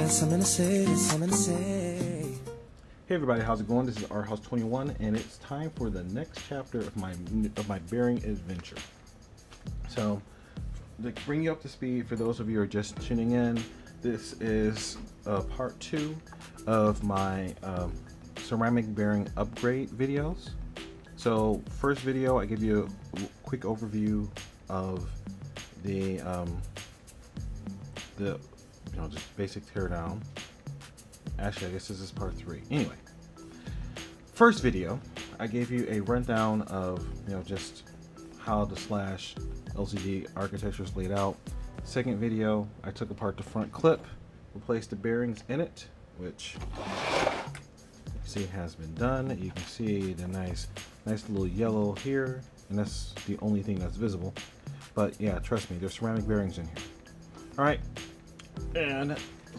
Hey everybody, how's it going? This is rhouse21 and it's time for the next chapter of my bearing adventure. So, to bring you up to speed, for those of you who are just tuning in, this is part 2 of my ceramic bearing upgrade videos. So, first video I give you a quick overview of the just basic teardown. Actually, I guess this is part 3. Anyway, first video, I gave you a rundown of just how the Slash LCG architecture is laid out. Second video, I took apart the front clip, replaced the bearings in it, which you see has been done. You can see the nice little yellow here, and that's the only thing that's visible. But yeah, trust me, there's ceramic bearings in here. All right, and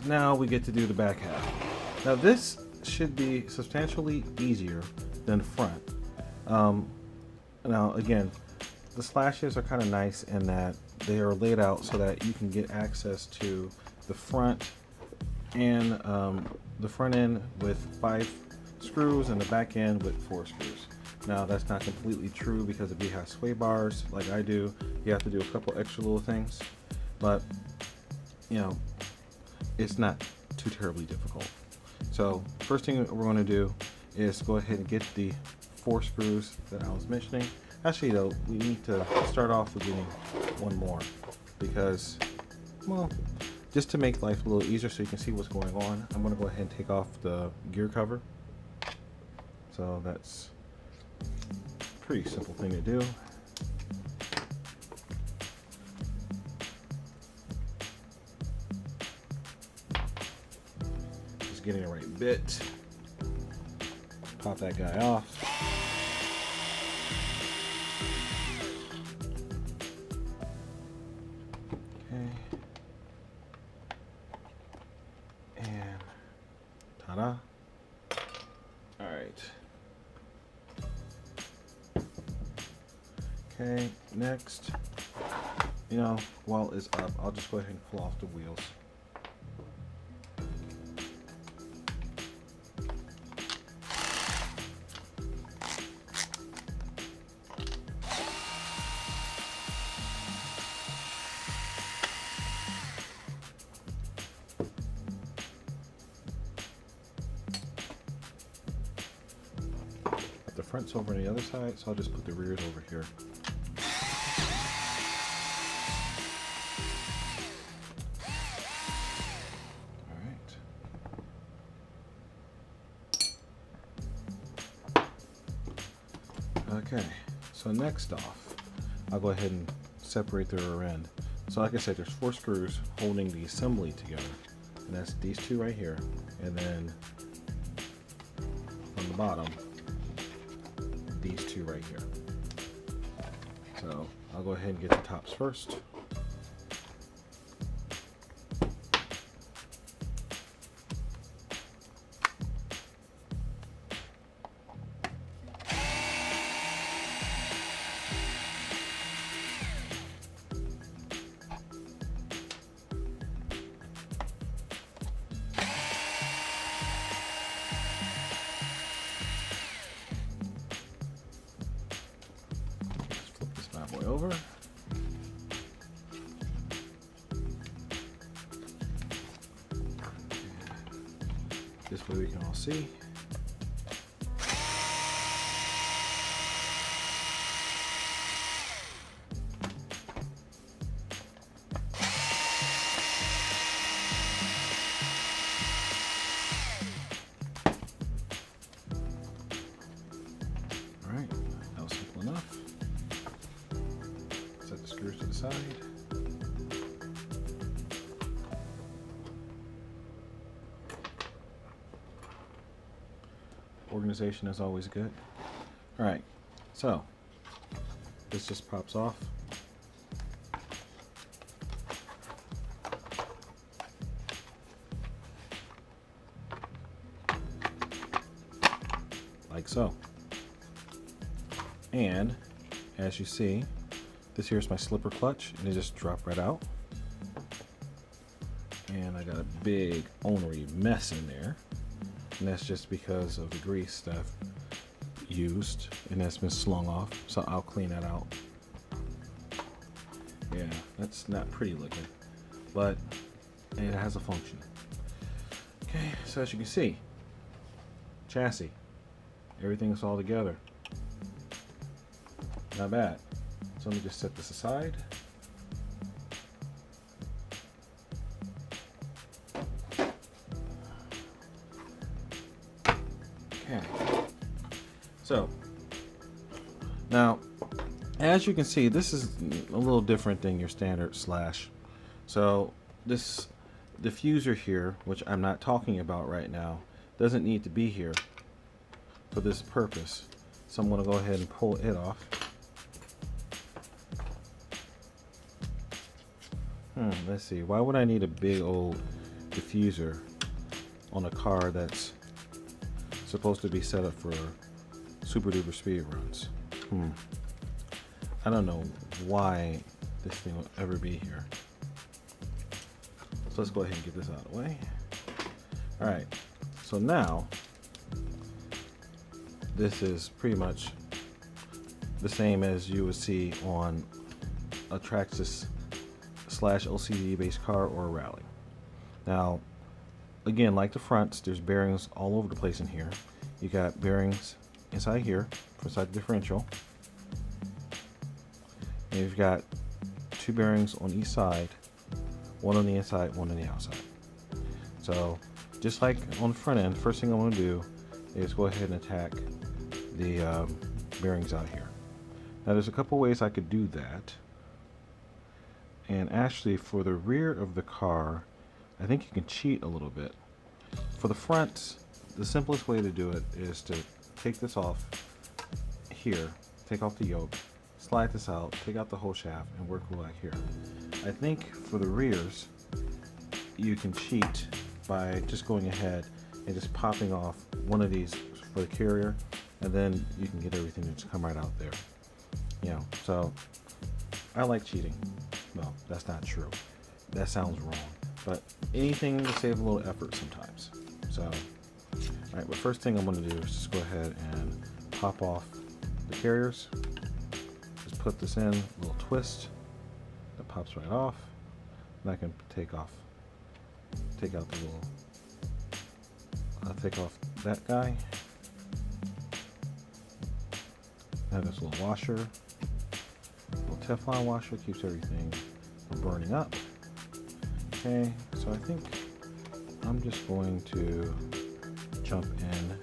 now we get to do the back half. Now this should be substantially easier than front. Now again, the slashes are kind of nice in that they are laid out so that you can get access to the front and the front end with 5 screws and the back end with 4 screws. Now that's not completely true, because if you have sway bars like I do, you have to do a couple extra little things, but it's not too terribly difficult. So first thing we're going to do is go ahead and get the 4 screws that I was mentioning. Actually though, we need to start off with getting one more, because, well, just to make life a little easier so you can see what's going on, I'm going to go ahead and take off the gear cover. So that's a pretty simple thing to do. Just getting the right bit. Pop that guy off. Okay. And ta-da. All right. Okay, next, while it's up, I'll just go ahead and pull off the wheels. The front's over on the other side, so I'll just put the rears over here. Okay, so next off, I'll go ahead and separate the rear end. So like I said, there's 4 screws holding the assembly together, and that's these 2 right here, and then from the bottom, these 2 right here. So I'll go ahead and get the tops first. Over. This way we can all see. All right, that was simple enough. Set the screws to the side. Organization is always good. All right, so this just pops off. Like so. And as you see, this here is my slipper clutch, and it just dropped right out. And I got a big ornery mess in there, and that's just because of the grease that I've used and that's been slung off, so I'll clean that out. Yeah, that's not pretty looking, but it has a function. Okay, so as you can see, chassis, everything's all together. Not bad. So let me just set this aside. Okay. So now, as you can see, this is a little different than your standard Slash. So this diffuser here, which I'm not talking about right now, doesn't need to be here for this purpose. So I'm going to go ahead and pull it off. Let's see. Why would I need a big old diffuser on a car that's supposed to be set up for super duper speed runs? I don't know why this thing will ever be here. So let's go ahead and get this out of the way. Alright, so now this is pretty much the same as you would see on a Traxxas Slash LCG based car or a rally. Now, again, like the fronts, there's bearings all over the place in here. You got bearings inside here for inside the differential. And you've got two bearings on each side, one on the inside, one on the outside. So just like on the front end, first thing I want to do is go ahead and attack the bearings out here. Now there's a couple ways I could do that. And actually for the rear of the car, I think you can cheat a little bit. For the front, the simplest way to do it is to take this off here, take off the yoke, slide this out, take out the whole shaft, and work like here. I think for the rears, you can cheat by just going ahead and just popping off one of these for the carrier, and then you can get everything to just come right out there. You know, so I like cheating. Well, that's not true. That sounds wrong. But anything to save a little effort sometimes. So, alright, but first thing I'm going to do is just go ahead and pop off the carriers. Just put this in, a little twist. That pops right off. And I can take out the little, take off that guy. Now this little washer. Little Teflon washer keeps everything from burning up. Okay, so I think I'm just going to jump in.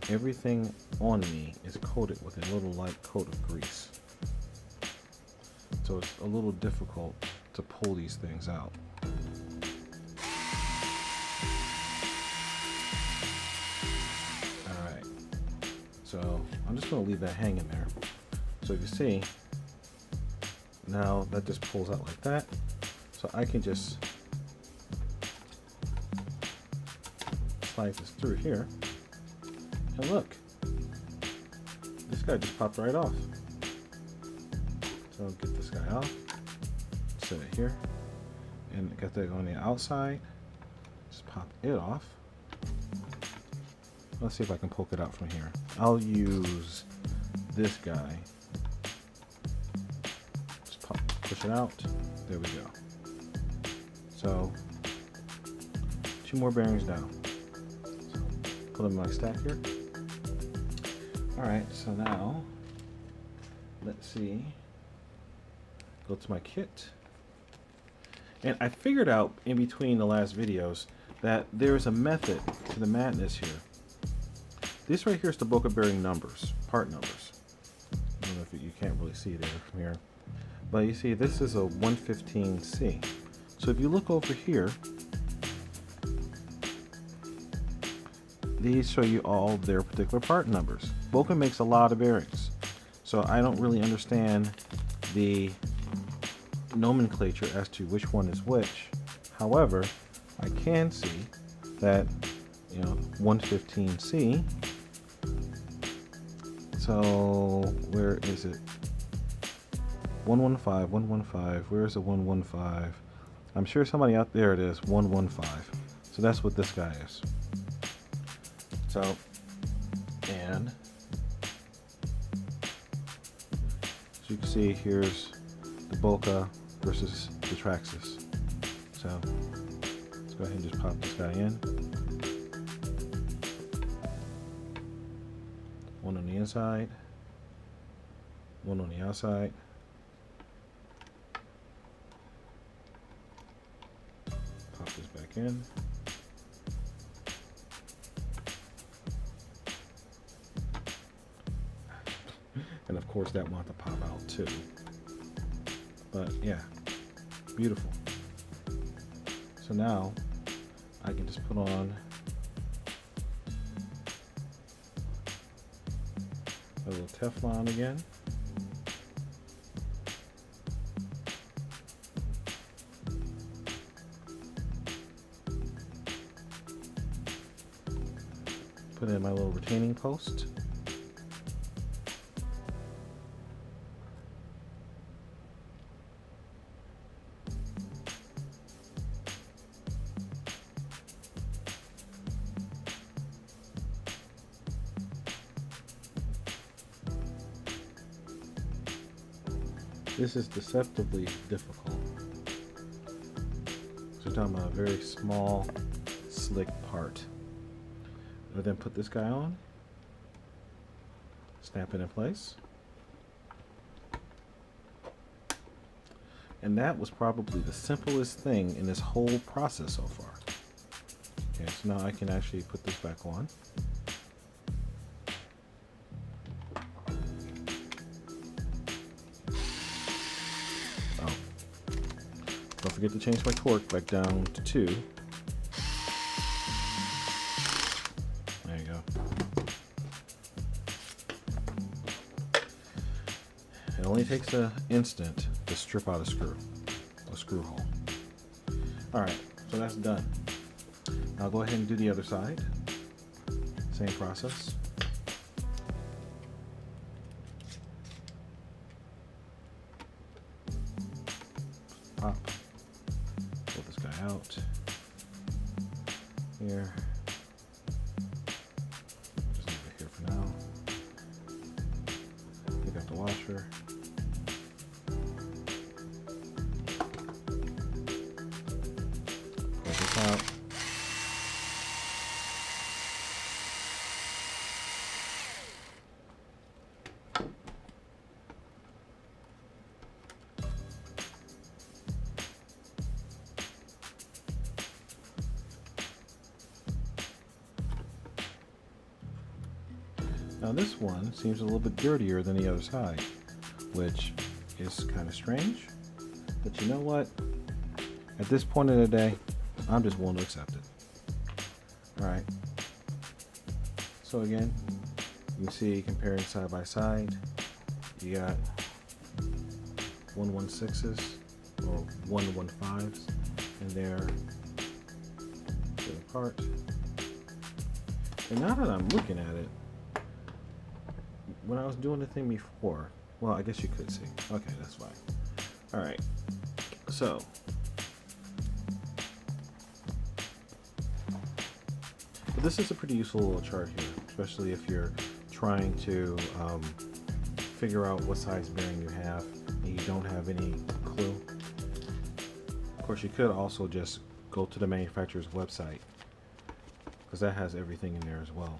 Everything on me is coated with a little light coat of grease. So it's a little difficult to pull these things out. Alright, so I'm just going to leave that hanging there. So you see, now that just pulls out like that, so I can just slide this through here, and look, this guy just popped right off. So I'll get this guy off, set it here, and got that on the outside, just pop it off. Let's see if I can poke it out from here. I'll use this guy. Just push it out. There we go. So, two more bearings down. So, put them in my stack here. Alright, so now, let's see. Go to my kit. And I figured out in between the last videos that there's a method to the madness here. This right here is the Boca Bearing numbers, part numbers. I don't know if you can't really see it from here. But you see, this is a 115C. So if you look over here, these show you all their particular part numbers. Boca makes a lot of bearings. So I don't really understand the nomenclature as to which one is which. However, I can see that, 115C. So where is it? 115, 115. Where's the 115? I'm sure somebody out there it is. 115. So that's what this guy is. So, and as you can see, here's the Boca versus the Traxxas. So let's go ahead and just pop this guy in. One on the inside, one on the outside. Pop this back in. And of course that wanted to pop out too. But yeah, beautiful. So now I can just put on a little Teflon again. Put in my little retaining post. This is deceptively difficult. So we're talking about a very small, slick part. I'll then put this guy on, snap it in place. And that was probably the simplest thing in this whole process so far. Okay, so now I can actually put this back on. Oh, don't forget to change my torque back down to 2. There you go. It only takes an instant to strip out a screw hole. Alright, so that's done. I'll go ahead and do the other side. Same process. Pop. Pull this guy out. Here. Just leave it here for now. Pick up the washer. Pull this out. Now this one seems a little bit dirtier than the other side, which is kind of strange, but you know what? At this point in the day, I'm just willing to accept it. Alright, so again, you can see comparing side by side, you got 116s or 115s, and they're apart. And now that I'm looking at it, when I was doing the thing before, well, I guess you could see. Okay, that's fine. All right, so but this is a pretty useful little chart here, especially if you're trying to figure out what size bearing you have and you don't have any clue. Of course, you could also just go to the manufacturer's website, because that has everything in there as well.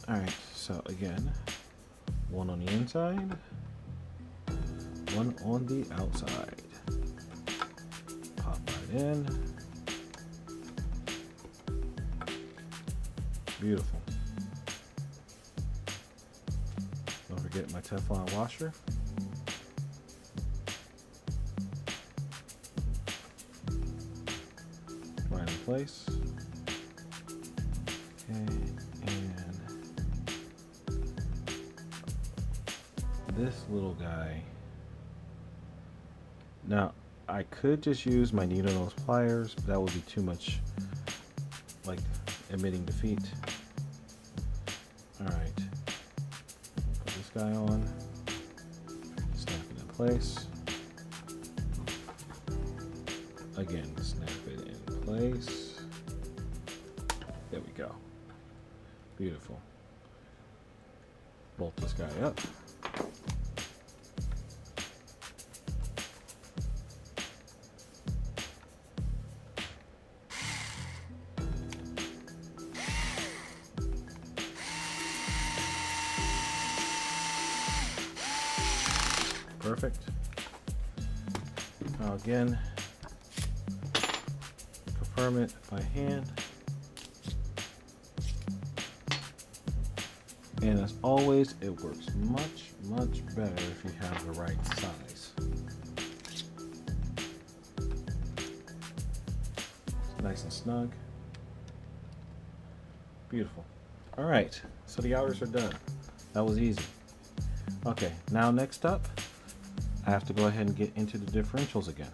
Alright, so again, one on the inside, one on the outside. Pop right in. Beautiful. Don't forget my Teflon washer. Right in place. Okay, and this little guy. Now, I could just use my needle nose pliers, but that would be too much like emitting defeat. Alright. Put this guy on. Snap it in place. Again, snap it in place. There we go. Beautiful. Bolt this guy up. Perfect. Now again, confirm it by hand. And as always, it works much, much better if you have the right size. It's nice and snug. Beautiful. All right, so the outers are done. That was easy. Okay, now next up, I have to go ahead and get into the differentials again.